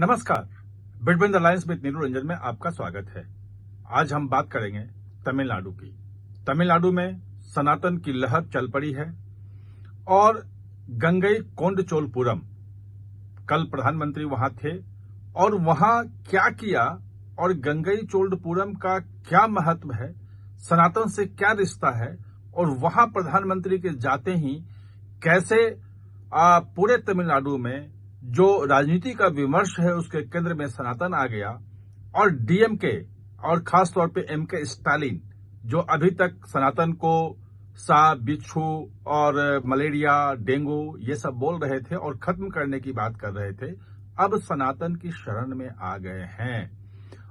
नमस्कार, between the lines with Neeru Ranjan में आपका स्वागत है। आज हम बात करेंगे तमिलनाडु की। तमिलनाडु में सनातन की लहर चल पड़ी है और गंगई कोंडचोलपुरम, कल प्रधानमंत्री वहां थे और वहां क्या किया और गंगई चोलपुरम का क्या महत्व है, सनातन से क्या रिश्ता है और वहां प्रधानमंत्री के जाते ही कैसे पूरे तमिलनाडु में जो राजनीति का विमर्श है उसके केंद्र में सनातन आ गया और डीएमके और खासतौर पे एमके स्टालिन जो अभी तक सनातन को सांप, बिच्छू और मलेरिया, डेंगू ये सब बोल रहे थे और खत्म करने की बात कर रहे थे, अब सनातन की शरण में आ गए हैं।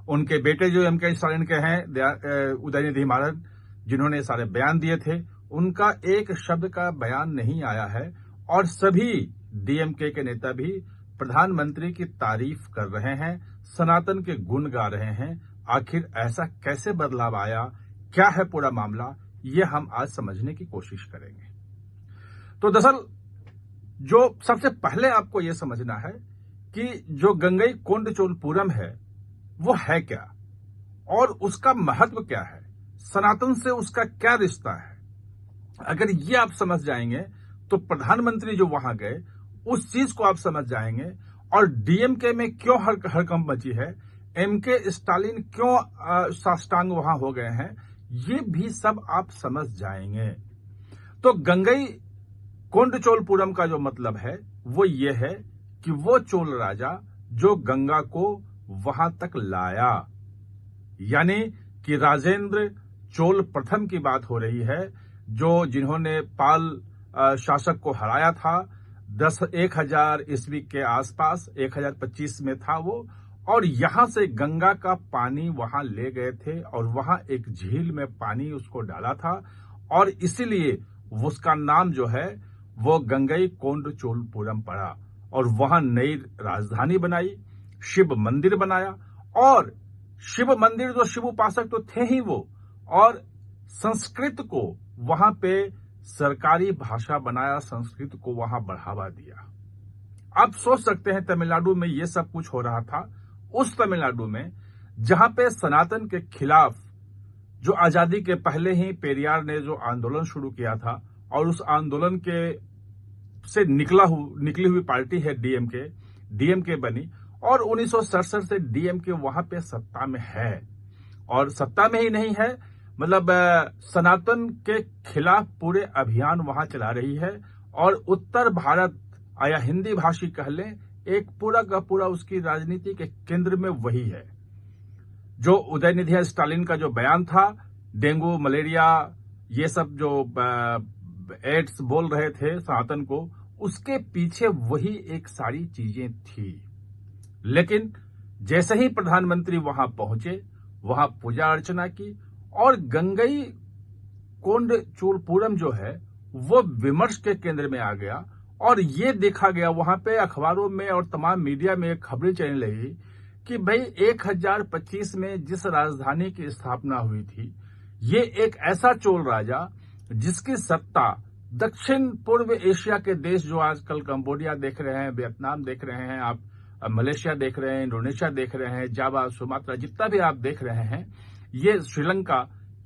उनके बेटे जो एमके स्टालिन के हैं, उदयनिधि मारन, जिन्होंने सारे बयान दिए थे, उनका एक शब्द का बयान नहीं आया है और सभी डीएमके के नेता भी प्रधानमंत्री की तारीफ कर रहे हैं, सनातन के गुण गा रहे हैं। आखिर ऐसा कैसे बदलाव आया, क्या है पूरा मामला, ये हम आज समझने की कोशिश करेंगे। तो दरअसल जो सबसे पहले आपको यह समझना है कि जो गंगई कोंडचोलपुरम है वो है क्या और उसका महत्व क्या है, सनातन से उसका क्या रिश्ता है। अगर ये आप समझ जाएंगे तो प्रधानमंत्री जो वहां गए उस चीज को आप समझ जाएंगे और डीएमके में क्यों हड़कंप मची है, एमके स्टालिन क्यों साष्टांग वहां हो गए हैं, ये भी सब आप समझ जाएंगे। तो गंगई कोंडचोलपुरम का जो मतलब है वो ये है कि वो चोल राजा जो गंगा को वहां तक लाया, यानी कि राजेंद्र चोल प्रथम की बात हो रही है, जो जिन्होंने पाल शासक को हराया था 1000 ईस्वी के आसपास, 1025 में था वो, और यहां से गंगा का पानी वहां ले गए थे और वहां एक झील में पानी उसको डाला था और इसीलिए उसका नाम जो है वो गंगई कोंडचोलपुरम पड़ा और वहां नई राजधानी बनाई, शिव मंदिर बनाया और शिव मंदिर जो शिव उपासक तो थे ही वो, और संस्कृत को वहां पे सरकारी भाषा बनाया, संस्कृत को वहां बढ़ावा दिया। आप सोच सकते हैं तमिलनाडु में ये सब कुछ हो रहा था, उस तमिलनाडु में जहां पे सनातन के खिलाफ जो आजादी के पहले ही पेरियार ने जो आंदोलन शुरू किया था और उस आंदोलन के से निकली हुई पार्टी है डीएमके बनी और 1967 से डीएमके वहां पे सत्ता में है और सत्ता में ही नहीं है, मतलब सनातन के खिलाफ पूरे अभियान वहां चला रही है और उत्तर भारत या हिंदी भाषी कह लें, एक पूरा का पूरा उसकी राजनीति के केंद्र में वही है। जो उदयनिधि स्टालिन का जो बयान था, डेंगू, मलेरिया, ये सब जो एड्स बोल रहे थे सनातन को, उसके पीछे वही एक सारी चीजें थी। लेकिन जैसे ही प्रधानमंत्री वहां पहुंचे, वहां पूजा अर्चना की और गंगई कोंडचोलपुरम जो है वो विमर्श के केंद्र में आ गया और ये देखा गया, वहां पे अखबारों में और तमाम मीडिया में खबरें चलने लगी कि भाई 1025 में जिस राजधानी की स्थापना हुई थी, ये एक ऐसा चोल राजा जिसकी सत्ता दक्षिण पूर्व एशिया के देश, जो आजकल कंबोडिया देख रहे हैं, वियतनाम देख रहे हैं आप, मलेशिया देख रहे हैं, इंडोनेशिया देख रहे हैं, जावा, सुमात्रा, जितना भी आप देख रहे हैं, ये श्रीलंका,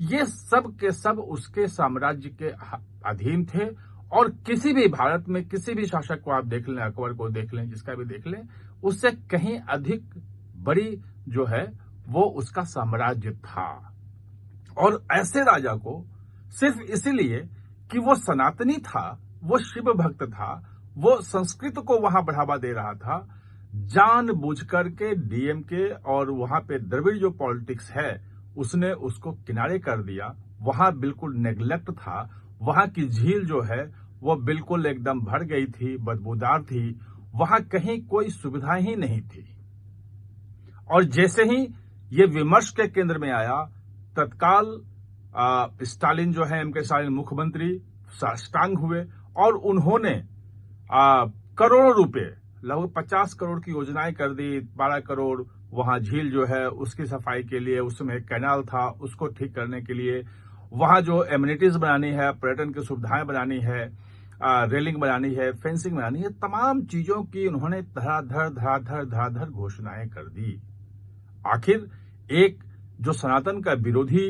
ये सब के सब उसके साम्राज्य के अधीन थे और किसी भी भारत में किसी भी शासक को आप देख लें, अकबर को देख लें, जिसका भी देख लें, उससे कहीं अधिक बड़ी जो है वो उसका साम्राज्य था। और ऐसे राजा को सिर्फ इसीलिए कि वो सनातनी था, वो शिव भक्त था, वो संस्कृत को वहां बढ़ावा दे रहा था, जानबूझ करके डीएमके और वहां पे द्रविड़ जो पॉलिटिक्स है उसने उसको किनारे कर दिया। वहां बिल्कुल नेग्लेक्ट था, वहां की झील जो है वो बिल्कुल एकदम भर गई थी, बदबूदार थी, वहां कहीं कोई सुविधा ही नहीं थी। और जैसे ही ये विमर्श के केंद्र में आया, तत्काल स्टालिन जो है, एमके स्टालिन मुख्यमंत्री, साष्टांग हुए और उन्होंने करोड़ों रुपए, लगभग 50 करोड़ की योजनाएं कर दी। 12 करोड़ वहां झील जो है उसकी सफाई के लिए, उसमें एक कैनाल था उसको ठीक करने के लिए, वहां जो एमिनिटीज बनानी है, पर्यटन की सुविधाएं बनानी है, रेलिंग बनानी है, फेंसिंग बनानी है, तमाम चीजों की उन्होंने धड़ाधड़ घोषणाएं कर दी। आखिर एक जो सनातन का विरोधी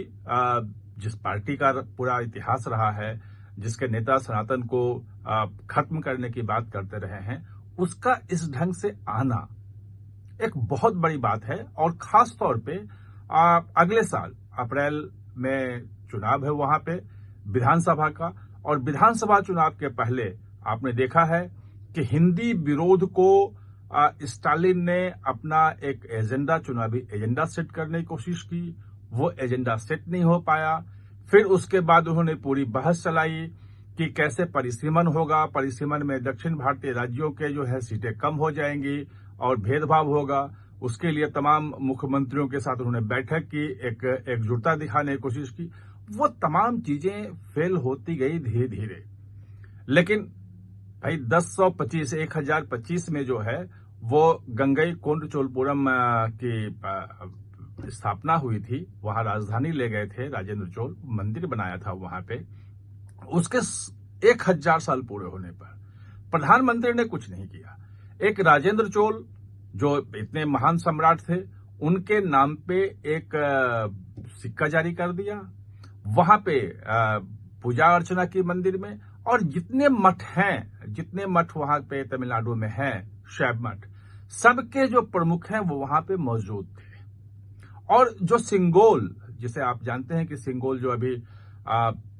जिस पार्टी का पूरा इतिहास रहा है, जिसके नेता सनातन को खत्म करने की बात करते रहे हैं, उसका इस ढंग से आना एक बहुत बड़ी बात है। और खास तौर पे अगले साल अप्रैल में चुनाव है वहां पे विधानसभा का, और विधानसभा चुनाव के पहले आपने देखा है कि हिंदी विरोध को स्टालिन ने अपना एक एजेंडा, चुनावी एजेंडा सेट करने की कोशिश की। वो एजेंडा सेट नहीं हो पाया। फिर उसके बाद उन्होंने पूरी बहस चलाई कि कैसे परिसीमन होगा, परिसीमन में दक्षिण भारतीय राज्यों के जो है सीटें कम हो जाएंगी और भेदभाव होगा। उसके लिए तमाम मुख्यमंत्रियों के साथ उन्होंने बैठक की, एक एकजुटता दिखाने की कोशिश की। वो तमाम चीजें फेल होती गई धीरे धीरे। लेकिन भाई 1025 में जो है वो गंगई कोंड चोलपुरम की स्थापना हुई थी। वहां राजधानी ले गए थे, राजेंद्र चोल मंदिर बनाया था वहां पे। उसके 1000 साल पूरे होने पर प्रधानमंत्री ने कुछ नहीं किया। एक राजेंद्र चोल जो इतने महान सम्राट थे, उनके नाम पे एक सिक्का जारी कर दिया। वहां पे पूजा अर्चना की मंदिर में, और जितने मठ वहां पे तमिलनाडु में हैं, शैव मठ, सबके जो प्रमुख हैं वो वहां पे मौजूद थे। और जो सिंगोल, जिसे आप जानते हैं कि सिंगोल जो अभी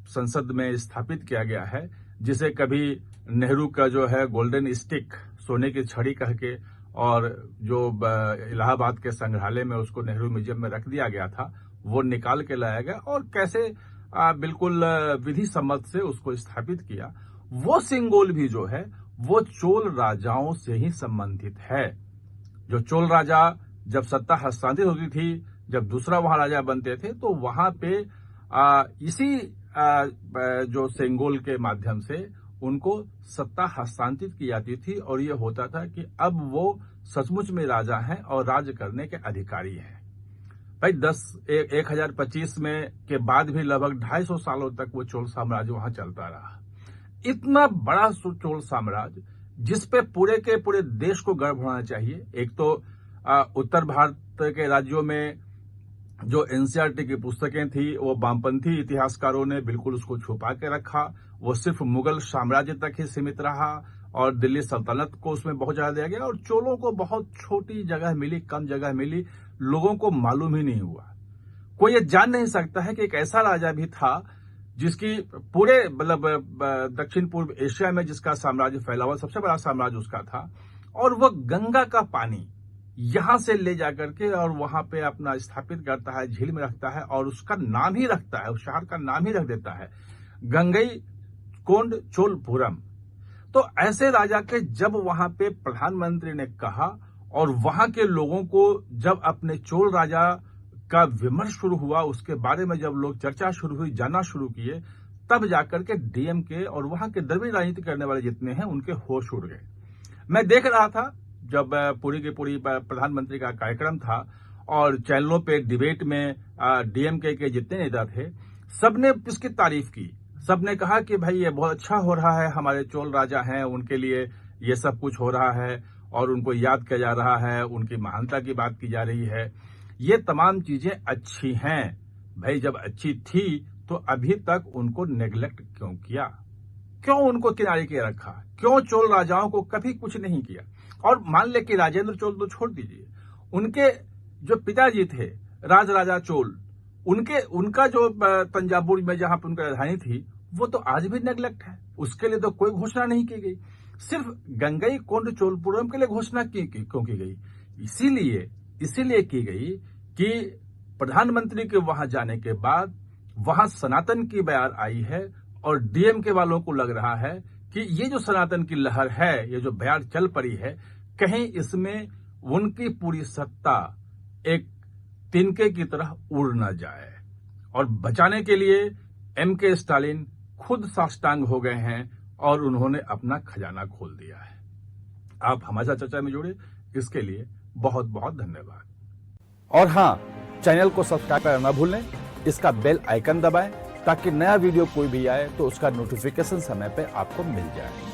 संसद में स्थापित किया गया है, जिसे कभी नेहरू का जो है गोल्डन स्टिक, सोने की छड़ी कह के, और जो इलाहाबाद के संग्रहालय में उसको नेहरू म्यूजियम में रख दिया गया था, वो निकाल के लाया गया और कैसे बिल्कुल विधि सम्मत से उसको स्थापित किया। वो सिंगोल भी जो है वो चोल राजाओं से ही संबंधित है। जो चोल राजा जब सत्ता हस्तांतरित होती थी, जब दूसरा वहां राजा बनते थे, तो वहां पे इसी जो सिंगोल के माध्यम से उनको सत्ता हस्तांतरित की जाती थी। और ये होता था कि अब वो सचमुच में राजा हैं और राज करने के अधिकारी हैं। भाई 1025 में के बाद भी लगभग 250 सालों तक वो चोल साम्राज्य वहां चलता रहा। इतना बड़ा चोल साम्राज्य जिसपे पूरे के पूरे देश को गर्व होना चाहिए। एक तो उत्तर भारत के राज्यों में जो एनसीईआरटी की पुस्तकें थी, वो वामपंथी इतिहासकारों ने बिल्कुल उसको छुपा के रखा। वो सिर्फ मुगल साम्राज्य तक ही सीमित रहा और दिल्ली सल्तनत को उसमें बहुत ज्यादा दिया गया, और चोलों को बहुत छोटी जगह मिली, कम जगह मिली, लोगों को मालूम ही नहीं हुआ। कोई ये जान नहीं सकता है कि एक ऐसा राजा भी था जिसकी पूरे मतलब दक्षिण पूर्व एशिया में जिसका साम्राज्य फैला हुआ, सबसे बड़ा साम्राज्य उसका था, और वह गंगा का पानी यहां से ले जाकर के और वहां पे अपना स्थापित करता है, झील में रखता है, और उसका नाम ही रखता है, उस शहर का नाम ही रख देता है गंगई कोंड चोलपुरम। तो ऐसे राजा के जब वहां पे प्रधानमंत्री ने कहा और वहां के लोगों को जब अपने चोल राजा का विमर्श शुरू हुआ, उसके बारे में जब लोग चर्चा शुरू हुई, जानना शुरू किए, तब जाकर के डीएमके और वहां के द्रविड़ राजनीति करने वाले जितने हैं उनके होश उड़ गए। मैं देख रहा था जब पूरी की पूरी प्रधानमंत्री का कार्यक्रम था और चैनलों पे डिबेट में डीएमके के जितने नेता थे, सबने इसकी तारीफ की। सबने कहा कि भाई ये बहुत अच्छा हो रहा है, हमारे चोल राजा हैं, उनके लिए ये सब कुछ हो रहा है और उनको याद किया जा रहा है, उनकी महानता की बात की जा रही है। ये तमाम चीजें अच्छी हैं। भाई जब अच्छी थी तो अभी तक उनको नेग्लेक्ट क्यों किया? क्यों उनको किनारे किए रखा? क्यों चोल राजाओं को कभी कुछ नहीं किया? और मान ले कि राजेंद्र चोल तो छोड़ दीजिए, उनके जो पिताजी थे राज राजा चोल, उनका जो तंजावुर में जहां पर उनकी राजधानी थी, वो तो आज भी नेग्लेक्ट है। उसके लिए तो कोई घोषणा नहीं की गई। सिर्फ गंगई कोंड चोलपुरम के लिए घोषणा क्यों की गई? इसीलिए की गई कि प्रधानमंत्री के वहां जाने के बाद वहां सनातन की बयार आई है और डीएमके वालों को लग रहा है कि ये जो सनातन की लहर है, ये जो बयार चल पड़ी है, कहीं इसमें उनकी पूरी सत्ता एक तिनके की तरह उड़ न जाए। और बचाने के लिए एमके स्टालिन खुद साष्टांग हो गए हैं और उन्होंने अपना खजाना खोल दिया है। आप हमारे साथ चर्चा में जुड़े, इसके लिए बहुत बहुत धन्यवाद। और हाँ, चैनल को सब्सक्राइब करना ना भूलें, इसका बेल आइकन दबाएं ताकि नया वीडियो कोई भी आए तो उसका नोटिफिकेशन समय पे आपको मिल जाए।